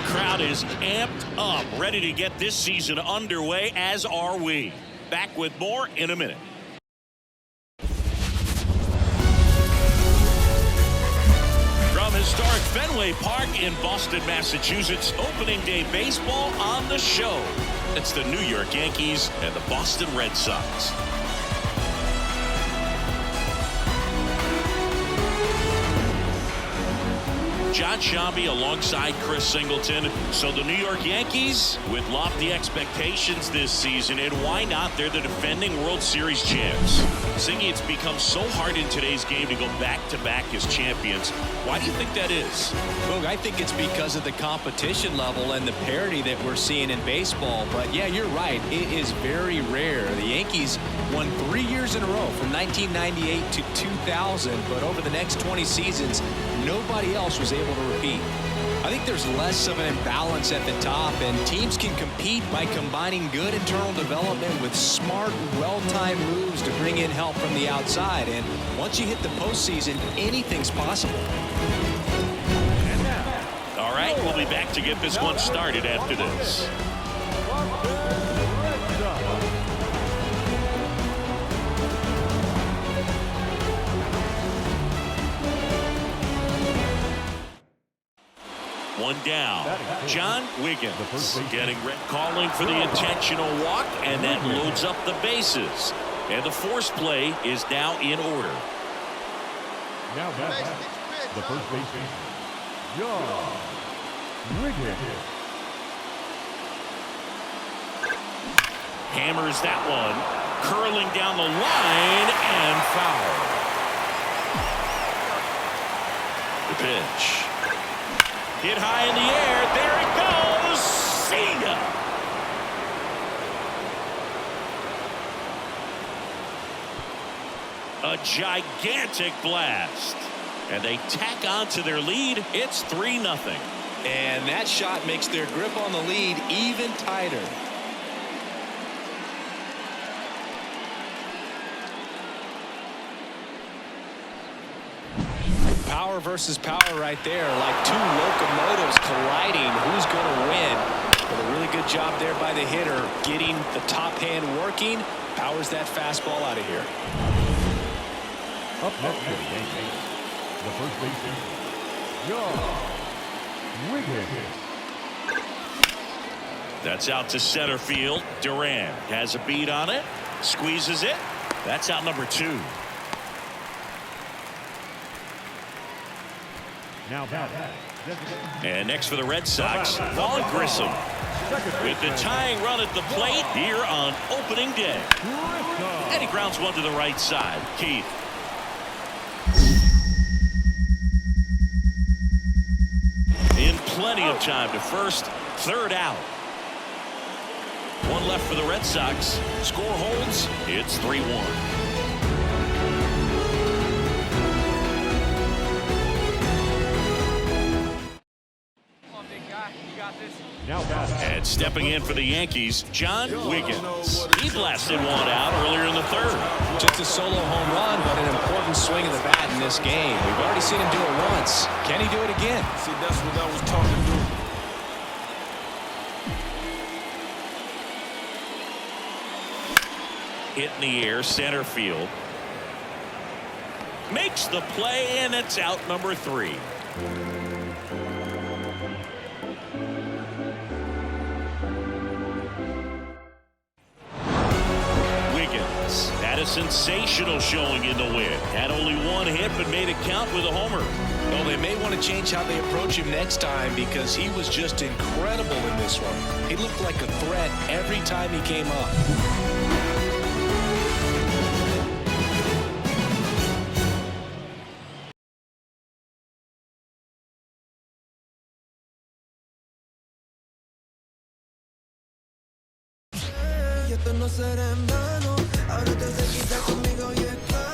Crowd is amped up, ready to get this season underway, as are we. Back with more in a minute. From historic Fenway Park in Boston, Massachusetts, opening day baseball on the show. It's the New York Yankees and the Boston Red Sox. John Sciambi alongside Chris Singleton. So the New York Yankees with lofty expectations this season, and why not? They're the defending World Series champs. Singy, it's become so hard in today's game to go back-to-back as champions. Why do you think that is? Well, I think it's because of the competition level and the parity that we're seeing in baseball. But yeah, you're right. It is very rare. The Yankees won 3 years in a row from 1998 to 2000, but over the next 20 seasons, nobody else was able to repeat. I think there's less of an imbalance at the top, and teams can compete by combining good internal development with smart, well-timed moves to bring in help from the outside. And once you hit the postseason, anything's possible. All right, we'll be back to get this one started after this. One down. John Wiggins getting calling for the intentional walk, and that loads up the bases. And the force play is now in order. Now back, the first baseman, John Wiggins. Hammers that one, curling down the line, and foul. The pitch. Hit high in the air. There it goes. See ya. A gigantic blast. And they tack on to their lead. It's 3-0. And that shot makes their grip on the lead even tighter. Power versus power right there, like two locomotives colliding. Who's going to win? But a really good job there by the hitter, getting the top hand working. Powers that fastball out of here. Up next for the Yankees, the first baseman, John Wiggins. That's out to center field. Duran has a beat on it, squeezes it. That's out number 2. Now back. And next for the Red Sox, Vaughn Grissom with the tying run at the plate here on opening day. And he grounds one to the right side. Keith. In plenty of time to first, third out. One left for the Red Sox. Score holds. It's 3-1. And stepping in for the Yankees, John Wiggins. He blasted one out earlier in the third. Just a solo home run, but an important swing of the bat in this game. We've already seen him do it once. Can he do it again? See, that's what I was talking to. Hit in the air, center field. Makes the play, and it's out number 3. Had a sensational showing in the win. Had only one hit, but made it count with a homer. Well, they may want to change how they approach him next time, because he was just incredible in this one. He looked like a threat every time he came up.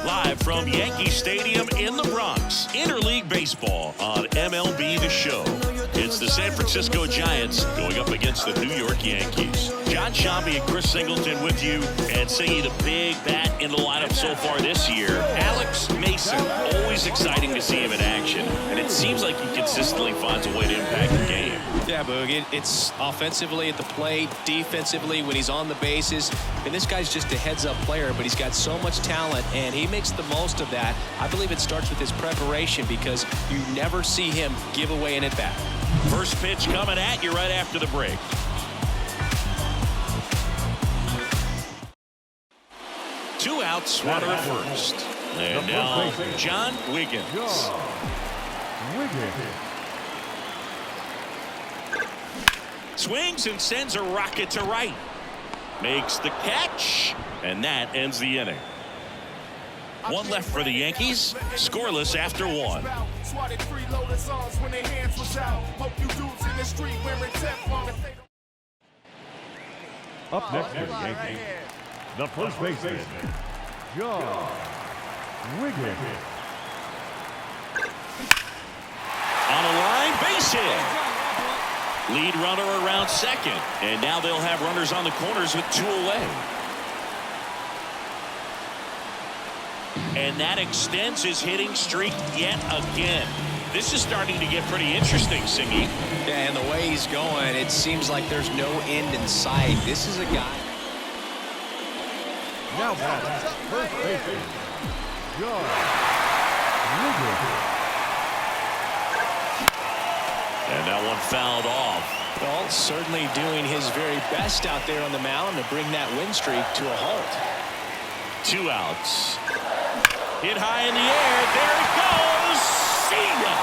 Live from Yankee Stadium in the Bronx, interleague baseball on MLB The Show. It's the San Francisco Giants going up against the New York Yankees. John Sciambi and Chris Singleton with you, and singing the big bat in the lineup so far this year. Alex Mason, always exciting to see him in action, and it seems like he consistently finds a way to impact the game. Yeah, Boog. It's offensively at the plate, defensively when he's on the bases. And this guy's just a heads-up player, but he's got so much talent, and he makes the most of that. I believe it starts with his preparation because you never see him give away an at-bat. First pitch coming at you right after the break. Two outs, runner at first. And now John Wiggins. Swings and sends a rocket to right. Makes the catch, and that ends the inning. One left for the Yankees, scoreless after one. Up next for the Yankees, the first baseman, John Wiggins. On a line, base hit. Lead runner around second, and now they'll have runners on the corners with two away. And that extends his hitting streak yet again. This is starting to get pretty interesting, Singy. Yeah, and the way he's going, it seems like there's no end in sight. This is a guy. Now batting, first baseman, John Wiggins. And that one fouled off. Well, certainly doing his very best out there on the mound to bring that win streak to a halt. Two outs. Hit high in the air. There it goes. See ya.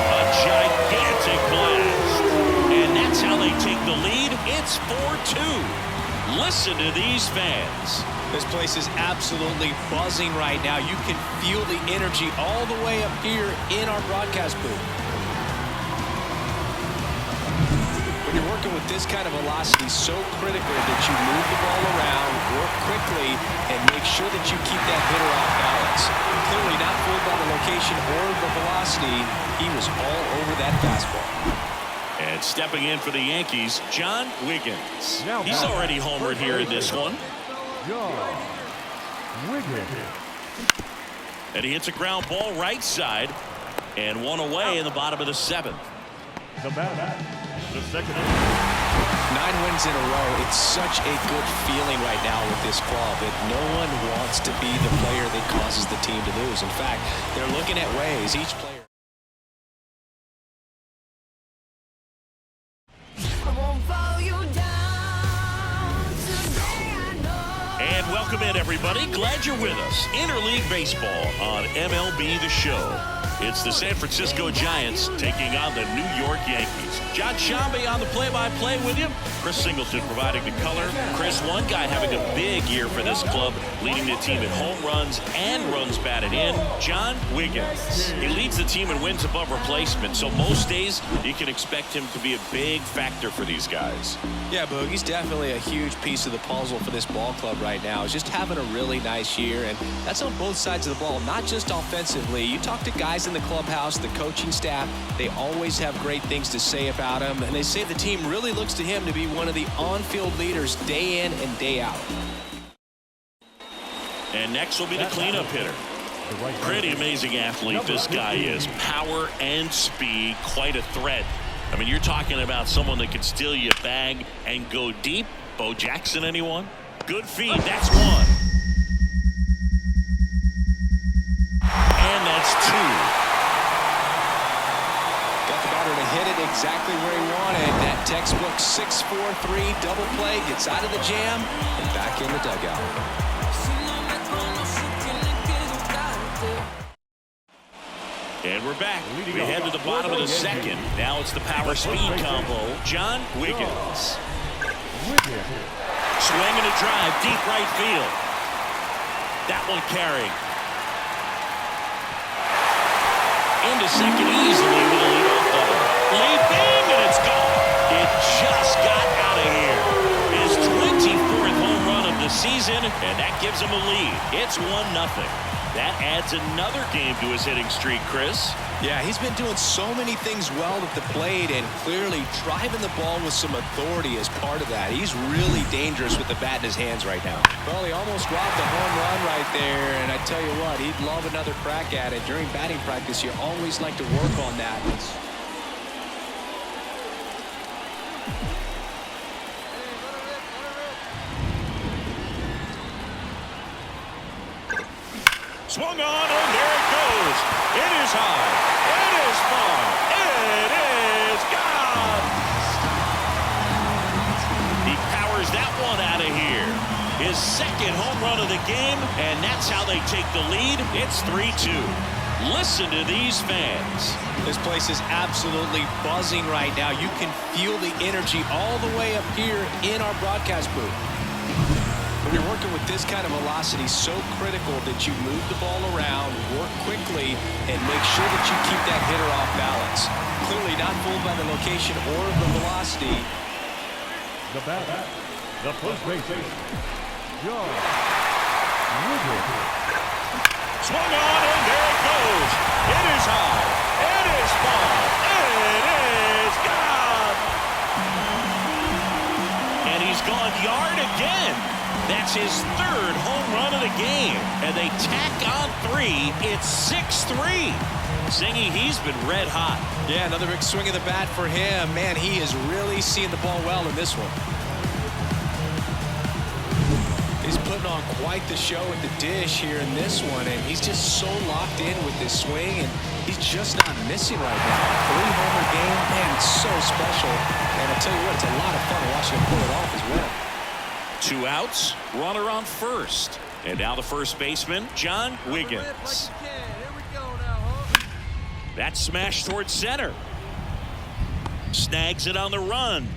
A gigantic blast. And that's how they take the lead. It's 4-2. Listen to these fans. This place is absolutely buzzing right now. You can feel the energy all the way up here in our broadcast booth. When you're working with this kind of velocity, so critical that you move the ball around, work quickly, and make sure that you keep that hitter off balance. Clearly not fooled by the location or the velocity. He was all over that fastball. And stepping in for the Yankees, John Wiggins. He's already homered here in this one. John Wiggins. And he hits a ground ball right side. And one away in the bottom of the seventh. The batter, the second. 9 wins in a row. It's such a good feeling right now with this club that no one wants to be the player that causes the team to lose. In fact, they're looking at ways each player. And welcome in, everybody. Glad you're with us. Interleague Baseball on MLB The Show. It's the San Francisco Giants taking on the New York Yankees. John Shambi on the play-by-play with you. Chris Singleton providing the color. Chris, one guy having a big year for this club, leading the team in home runs and runs batted in. John Wiggins. He leads the team in wins above replacement, so most days you can expect him to be a big factor for these guys. Yeah, Boog, he's definitely a huge piece of the puzzle for this ball club right now. He's just having a really nice year, and that's on both sides of the ball, not just offensively. You talk to guys in the clubhouse, the coaching staff, they always have great things to say about him, and they say the team really looks to him to be one of the on-field leaders day in and day out. And next will be the cleanup hitter. Pretty amazing athlete this guy is. Power and speed, quite a threat. I mean, you're talking about someone that could steal you a bag and go deep. Bo Jackson, anyone? Good feed, that's one. And that's two. Got the batter to hit it exactly where he wanted. That textbook 6-4-3 double play, gets out of the jam and back in the dugout. And we're back. We head to the bottom of the second. Now it's the power-speed combo. John Wiggins. Swing and a drive, deep right field. That one carrying. Into second easily with a leadoff double. Leaping, and it's gone. It just got out of here. His 24th home run of the season, and that gives him a lead. It's 1-0. That adds another game to his hitting streak, Chris. Yeah, he's been doing so many things well at the plate and clearly driving the ball with some authority as part of that. He's really dangerous with the bat in his hands right now. Well, he almost robbed a home run right there, and I tell you what, he'd love another crack at it. During batting practice, you always like to work on that. Swung on, and there it goes. It is high. It is far. It is gone. He powers that one out of here. His second home run of the game, and that's how they take the lead. It's 3-2. Listen to these fans. This place is absolutely buzzing right now. You can feel the energy all the way up here in our broadcast booth. When you're working with this kind of velocity, so critical that you move the ball around, work quickly, and make sure that you keep that hitter off balance. Clearly not fooled by the location or the velocity. The batter, the first baseman, John Woodruff. Swung on, and there it goes. It is high. It is far. It is gone. And he's gone yard again. That's his third home run of the game. And they tack on 3. It's 6-3. Zingy, he's been red hot. Yeah, another big swing of the bat for him. Man, he is really seeing the ball well in this one. He's putting on quite the show at the dish here in this one, and he's just so locked in with this swing, and he's just not missing right now. 3-homer game, man, it's so special. And I'll tell you what, it's a lot of fun watching him pull it off as well. 2 outs, runner on first. And now the first baseman, John Wiggins. That smash towards center. Snags it on the run.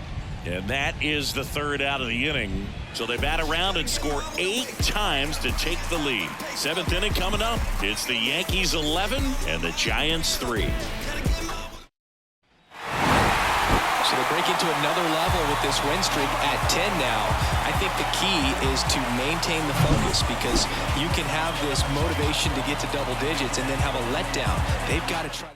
And that is the third out of the inning. So they bat around and score 8 times to take the lead. 7th inning coming up. It's the Yankees 11 and the Giants 3. So they break into another level with this win streak at 10 now. I think the key is to maintain the focus, because you can have this motivation to get to double digits and then have a letdown. They've got to try.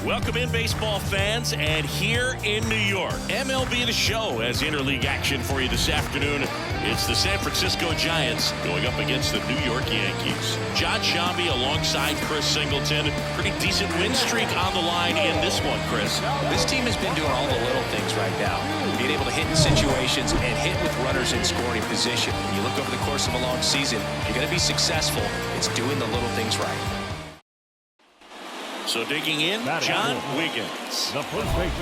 Welcome in, baseball fans, and here in New York, MLB The Show has interleague action for you this afternoon. It's the San Francisco Giants going up against the New York Yankees. John Shambi alongside Chris Singleton. Pretty decent win streak on the line in this one, Chris. This team has been doing all the little things right now. Being able to hit in situations and hit with runners in scoring position. When you look over the course of a long season, you're going to be successful. It's doing the little things right. So digging in, John Wiggins.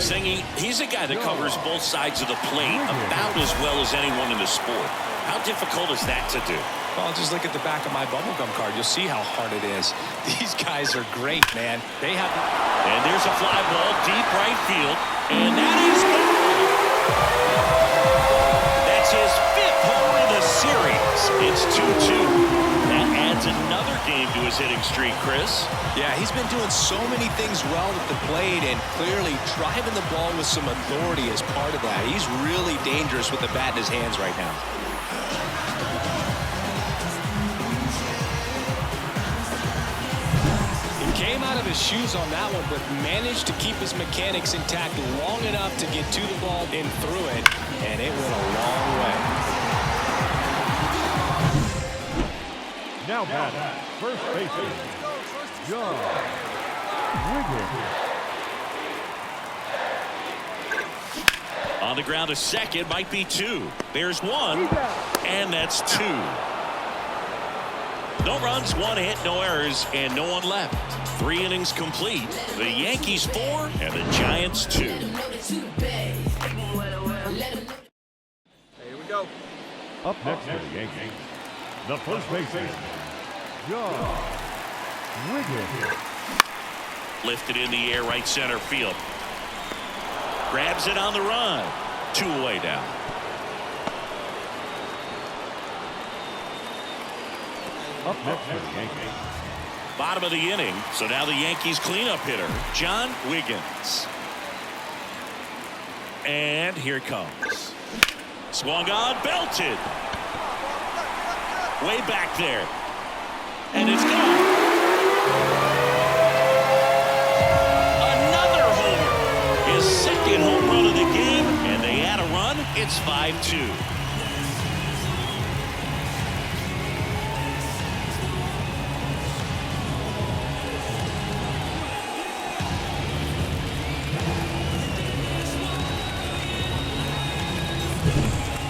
Singing, he's a guy that covers both sides of the plate about as well as anyone in the sport. How difficult is that to do? Well, just look at the back of my bubblegum card. You'll see how hard it is. These guys are great, man. They have. And there's a fly ball deep right field. And that is gone. That's his 5th homer in the series. It's 2-2. That adds another game to his hitting streak, Chris. Yeah, he's been doing so many things well at the plate and clearly driving the ball with some authority as part of that. He's really dangerous with the bat in his hands right now. He came out of his shoes on that one, but managed to keep his mechanics intact long enough to get to the ball and through it, and it went a long way. Now batting, first baseman, John Wiggins. On the ground to second, might be 2. There's 1, and that's 2. No runs, 1 hit, no errors, and no one left. 3 innings complete. The Yankees 4 and the Giants 2. Here we go. Up next for the Yankees, the first baseman, John Wiggins. Lifted in the air, right center field. Grabs it on the run. 2 away now. Up next for the Yankees, Bottom of the inning. So now the Yankees cleanup hitter, John Wiggins. And here it comes. Swung on, belted. Way back there. And it's gone. Another homer. His second home run of the game. And they add a run. It's 5-2.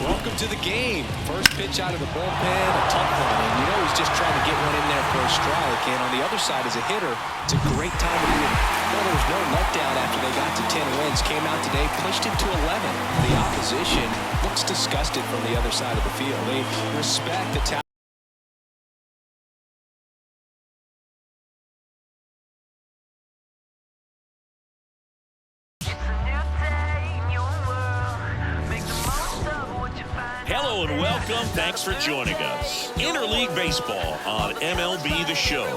Welcome to the game. First pitch out of the bullpen, a tough one, and you know he's just trying to get one in there for a strike. And on the other side, as a hitter, it's a great time to do it. Well, there was no letdown after they got to 10 wins. Came out today, pushed it to 11. The opposition looks disgusted from the other side of the field. They respect the talent. Hello and welcome. Thanks for joining us. Interleague Baseball on MLB The Show.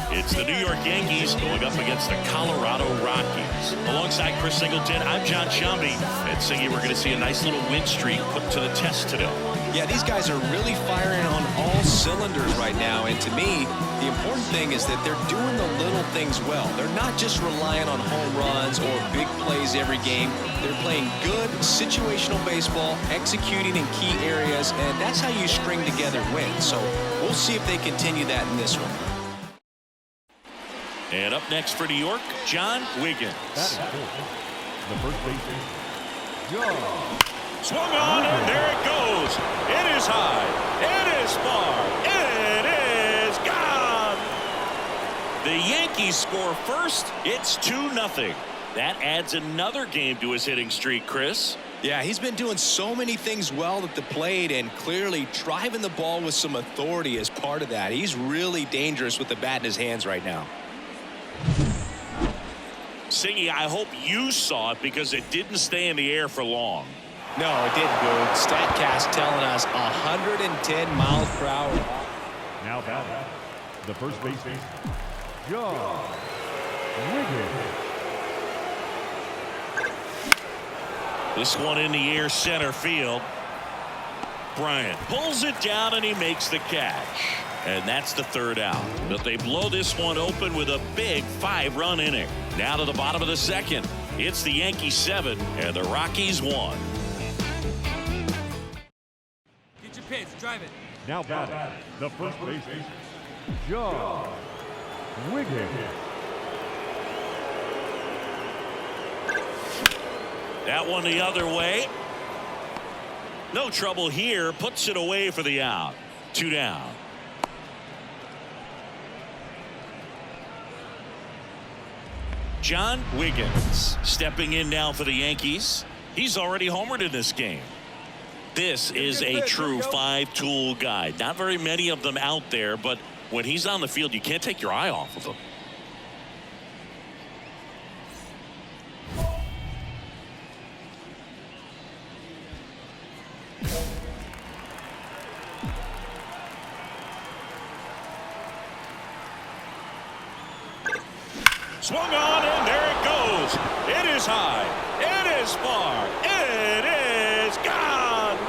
It's the New York Yankees going up against the Colorado Rockies. Alongside Chris Singleton, I'm John Shambi. And Singy, we're going to see a nice little win streak put to the test today. Yeah, these guys are really firing on all cylinders right now. And to me, the important thing is that they're doing the little things well. They're not just relying on home runs or big plays every game. They're playing good situational baseball, executing in key areas, and that's how you string together wins. So we'll see if they continue that in this one. And up next for New York, John Wiggins. The first baseman, John. Swung on, and there it goes. It is high. It is far. It is gone. The Yankees score first. It's 2-0. That adds another game to his hitting streak, Chris. Yeah, he's been doing so many things well at the plate and clearly driving the ball with some authority as part of that. He's really dangerous with the bat in his hands right now. Singy, I hope you saw it because it didn't stay in the air for long. No, it didn't, Boog. StatCast telling us 110 miles per hour. Now batting, the first baseman, John Wiggins. This one in the air, center field. Bryant pulls it down and he makes the catch. And that's the third out. But they blow this one open with a big 5-run inning. Now to the bottom of the second. It's the Yankees 7 and the Rockies 1. Get your pitch, drive it. Now batting, the first baseman, John Wiggins. That one the other way. No trouble here. Puts it away for the out. 2 down. John Wiggins stepping in now for the Yankees. He's already homered in this game. This is a true 5-tool guy. Not very many of them out there, but when he's on the field, you can't take your eye off of him. Swung on, and there it goes. It is high. It is far. It is gone.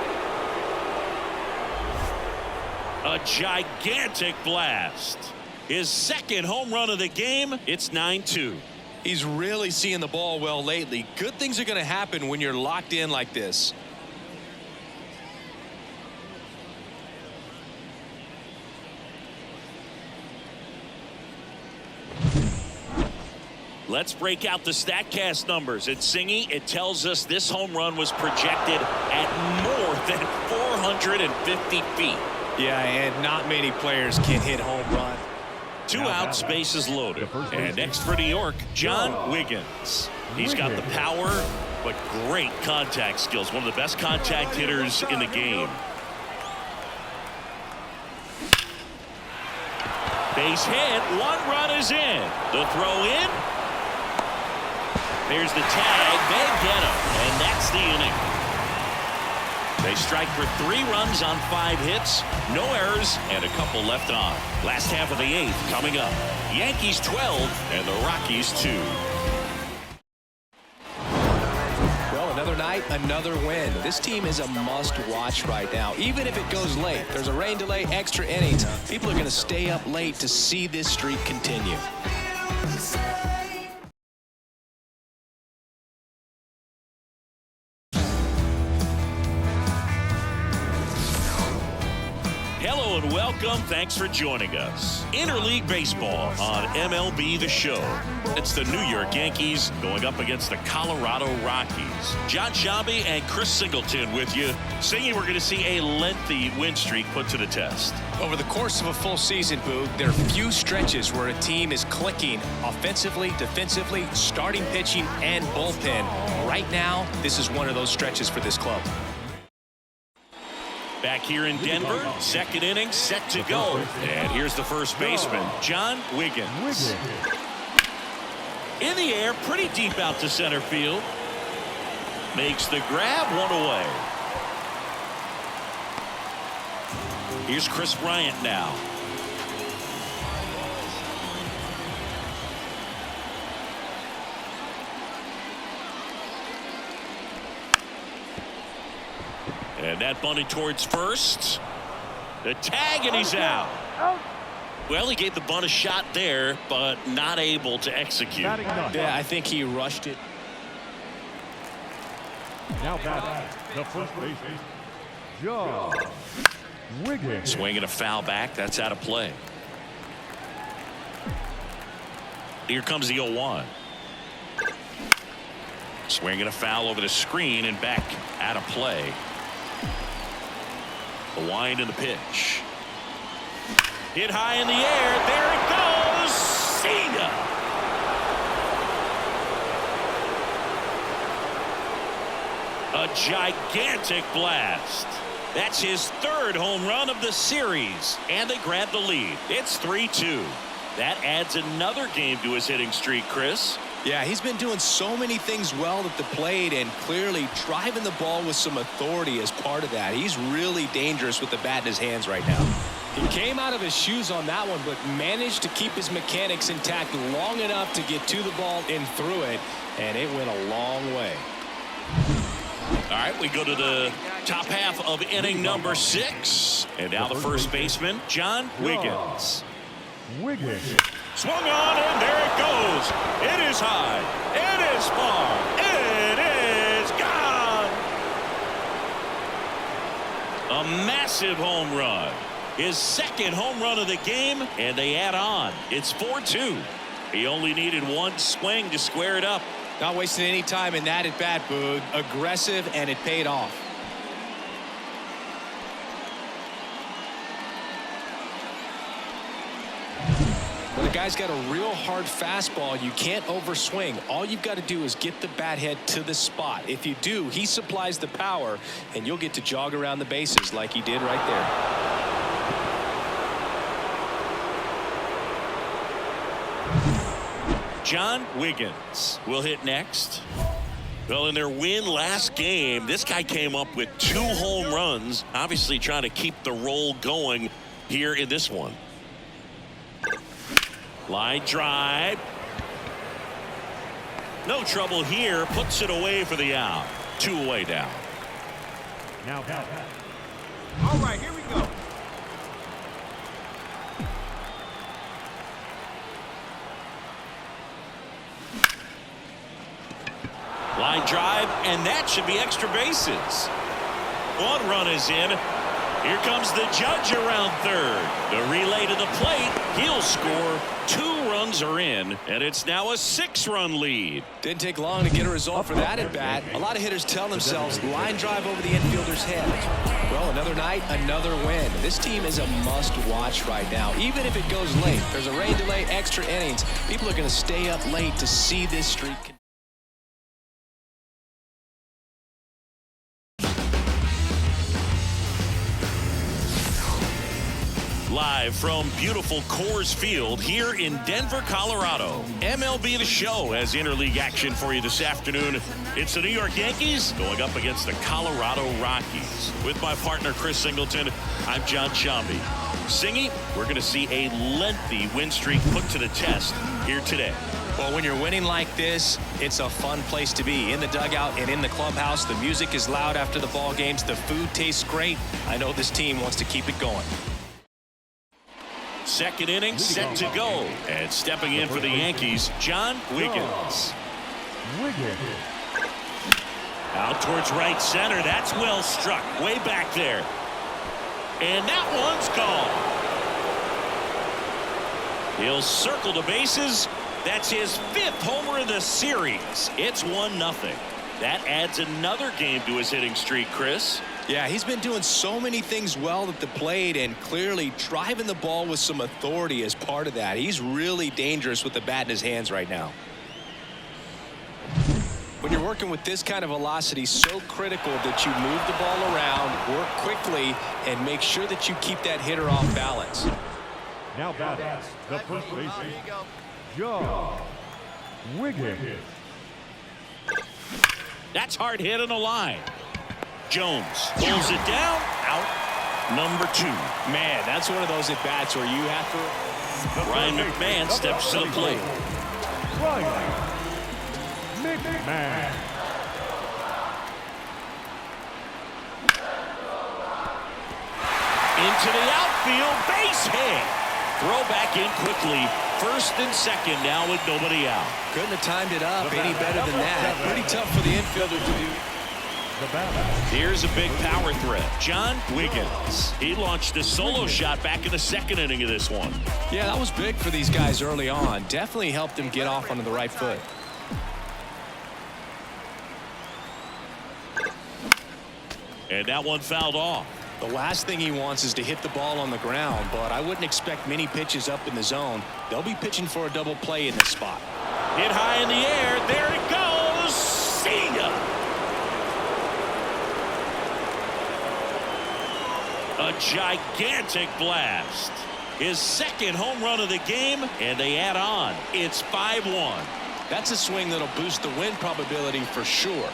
A gigantic blast. His second home run of the game. It's 9-2. He's really seeing the ball well lately. Good things are going to happen when you're locked in like this. Let's break out the StatCast numbers. At Singy, it tells us this home run was projected at more than 450 feet. Yeah, and not many players can hit home run. 2 outs, bases loaded. And next for New York, John Wiggins. He's got the power, but great contact skills. One of the best contact hitters in the game. Base hit. 1 run is in. The throw in. There's the tag. They get him. And that's the inning. They strike for 3 runs on 5 hits, no errors, and a couple left on. Last half of the 8th coming up. Yankees 12 and the Rockies 2. Well, another night, another win. This team is a must-watch right now. Even if it goes late, there's a rain delay, extra innings. People are going to stay up late to see this streak continue. Hello and welcome. Thanks for joining us. Interleague Baseball on MLB The Show. It's the New York Yankees going up against the Colorado Rockies. John Shambi and Chris Singleton with you. Singy, we're going to see a lengthy win streak put to the test. Over the course of a full season, Boog, there are few stretches where a team is clicking offensively, defensively, starting pitching, and bullpen. Right now, this is one of those stretches for this club. Back here in Denver, second inning set to go. And here's the first baseman, John Wiggins. In the air, pretty deep out to center field. Makes the grab, one away. Here's Chris Bryant now. And that bunted towards first. The tag, and he's out. Well, he gave the bunt a shot there, but not able to execute. Yeah, I think he rushed it. Now back, the first baseman, John Wiggins. Swinging a foul back. That's out of play. Here comes the 0-1. Swinging a foul over the screen and back out of play. The wind and the pitch. Hit high in the air. There it goes. Cena. A gigantic blast. That's his 3rd home run of the series. And they grab the lead. It's 3-2. That adds another game to his hitting streak, Chris. Yeah, he's been doing so many things well at the plate and clearly driving the ball with some authority as part of that. He's really dangerous with the bat in his hands right now. He came out of his shoes on that one, but managed to keep his mechanics intact long enough to get to the ball and through it, and it went a long way. All right, we go to the top half of inning number 6. And now the first baseman, John Wiggins. Swung on, and there it goes. It is high. It is far. It is gone. A massive home run. His 2nd home run of the game, and they add on. It's 4-2. He only needed one swing to square it up. Not wasting any time in that at bat, Boog. Aggressive, and it paid off. When the guy's got a real hard fastball, you can't overswing. All you've got to do is get the bat head to the spot. If you do, he supplies the power, and you'll get to jog around the bases like he did right there. John Wiggins will hit next. Well, in their win last game, this guy came up with 2 home runs, obviously trying to keep the roll going here in this one. Line drive. No trouble here. Puts it away for the out. 2 away now. Now back. All right, here we go. Line drive, and that should be extra bases. 1 run is in. Here comes the judge around 3rd. The relay to the plate. He'll score. 2 runs are in, and it's now a 6-run lead. Didn't take long to get a result for that at bat. A lot of hitters tell themselves line drive over the infielder's head. Well, another night, another win. This team is a must-watch right now. Even if it goes late, there's a rain delay, extra innings. People are going to stay up late to see this streak. Live from beautiful Coors Field here in Denver, Colorado. MLB The Show has interleague action for you this afternoon. It's the New York Yankees going up against the Colorado Rockies. With my partner, Chris Singleton, I'm John Shambi. Singy, we're going to see a lengthy win streak put to the test here today. Well, when you're winning like this, it's a fun place to be. In the dugout and in the clubhouse, the music is loud after the ball games. The food tastes great. I know this team wants to keep it going. Second inning set to go. And stepping in for the Yankees, John Wiggins. Out towards right center. That's well struck. Way back there. And that one's gone. He'll circle the bases. That's his 5th homer of the series. It's 1-0. That adds another game to his hitting streak, Chris. Yeah, he's been doing so many things well at the plate and clearly driving the ball with some authority as part of that. He's really dangerous with the bat in his hands right now. When you're working with this kind of velocity, so critical that you move the ball around, work quickly, and make sure that you keep that hitter off balance. Now batting the first baseman, John Wiggins. That's hard hit on the line. Jones pulls it down. Out. Number 2. Man, that's one of those at-bats where you have to... Ryan McMahon steps to the plate. Ryan McMahon. Into the outfield. Base hit. Throw back in quickly. First and second now with nobody out. Couldn't have timed it up any better than that. Pretty tough for the infielder to do. Here's a big power threat. John Wiggins. He launched a solo shot back in the second inning of this one. Yeah, that was big for these guys early on. Definitely helped them get off onto the right foot. And that one fouled off. The last thing he wants is to hit the ball on the ground, but I wouldn't expect many pitches up in the zone. They'll be pitching for a double play in this spot. Hit high in the air. There it goes. See ya. A gigantic blast. His 2nd home run of the game, and they add on. It's 5-1. That's a swing that'll boost the win probability for sure.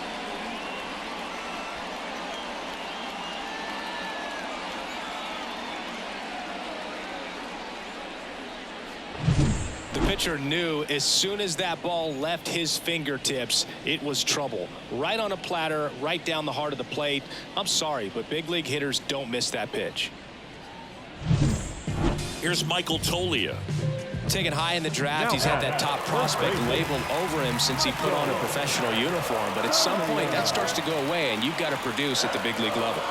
The pitcher knew as soon as that ball left his fingertips, it was trouble. Right on a platter, right down the heart of the plate. I'm sorry, but big league hitters don't miss that pitch. Here's Michael Toglia. Taken high in the draft, he's had that top prospect labeled over him since he put on a professional uniform. But at some point, that starts to go away, and you've got to produce at the big league level.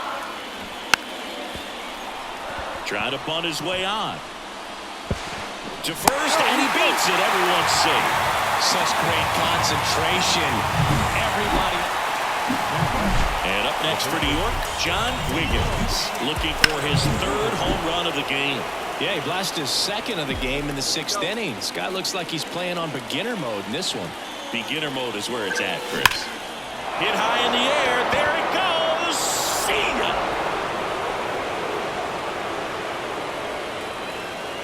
Trying to bunt his way on. To first, and he beats it. Everyone's safe. Such great concentration. Everybody. And up next for New York, John Wiggins. Looking for his 3rd home run of the game. Yeah, he blasted his 2nd of the game in the 6th inning. This guy looks like he's playing on beginner mode in this one. Beginner mode is where it's at, Chris. Hit high in the air. There it goes. See ya.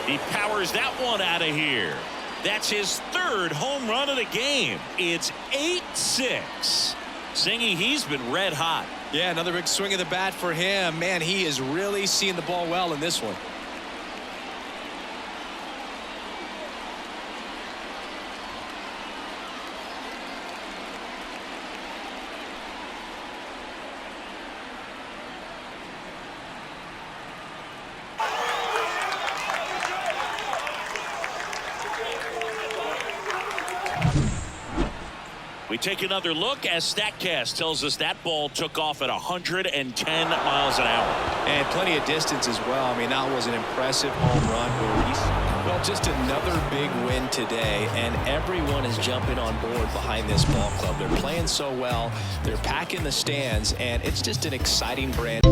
He powers that one out of here. That's his 3rd home run of the game. It's 8-6. Singy, he's been red hot. Yeah, another big swing of the bat for him. Man, he is really seeing the ball well in this one. We take another look as StatCast tells us that ball took off at 110 miles an hour. And plenty of distance as well. I mean, that was an impressive home run. Well, just another big win today, and everyone is jumping on board behind this ball club. They're playing so well. They're packing the stands, and it's just an exciting brand.